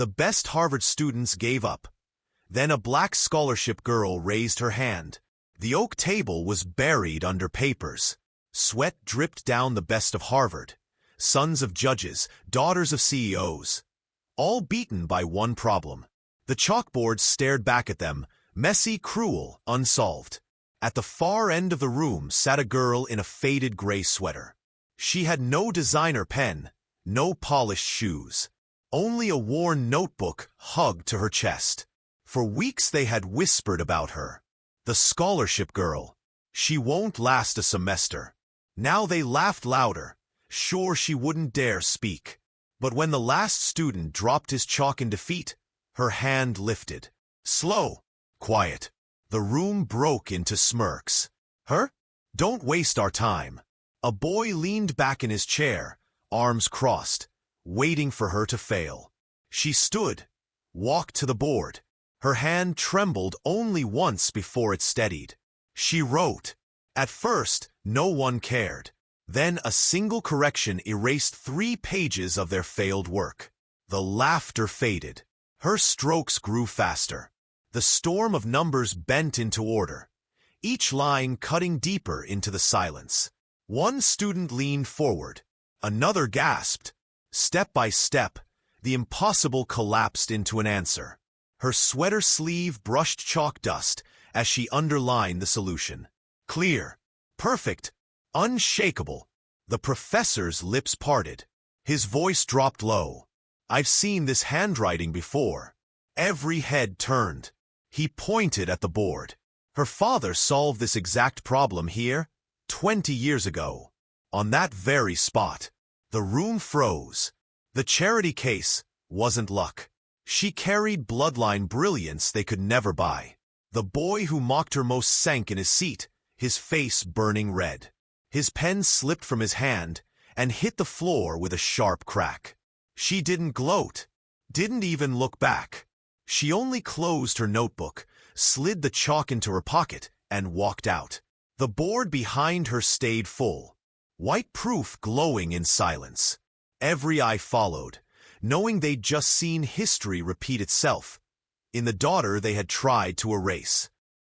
The best Harvard students gave up. Then a black scholarship girl raised her hand. The oak table was buried under papers. Sweat dripped down the best of Harvard. Sons of judges, daughters of CEOs. All beaten by one problem. The chalkboard stared back at them, messy, cruel, unsolved. At the far end of the room sat a girl in a faded gray sweater. She had no designer pen, no polished shoes. Only a worn notebook hugged to her chest. For weeks they had whispered about her. The scholarship girl. She won't last a semester. Now they laughed louder, sure she wouldn't dare speak. But when the last student dropped his chalk in defeat, her hand lifted. Slow, quiet. The room broke into smirks. Her? Don't waste our time. A boy leaned back in his chair, arms crossed, waiting for her to fail. She stood, walked to the board. Her hand trembled only once before it steadied. She wrote. At first, no one cared. Then a single correction erased 3 pages of their failed work. The laughter faded. Her strokes grew faster. The storm of numbers bent into order, each line cutting deeper into the silence. One student leaned forward. Another gasped. Step by step, the impossible collapsed into an answer. Her sweater sleeve brushed chalk dust as she underlined the solution. Clear, perfect, unshakable. The professor's lips parted. His voice dropped low. I've seen this handwriting before. Every head turned. He pointed at the board. Her father solved this exact problem here 20 years ago. On that very spot. The room froze. The charity case wasn't luck. She carried bloodline brilliance they could never buy. The boy who mocked her most sank in his seat, his face burning red. His pen slipped from his hand and hit the floor with a sharp crack. She didn't gloat, didn't even look back. She only closed her notebook, slid the chalk into her pocket, and walked out. The board behind her stayed full, white proof glowing in silence. Every eye followed, knowing they'd just seen history repeat itself in the daughter they had tried to erase.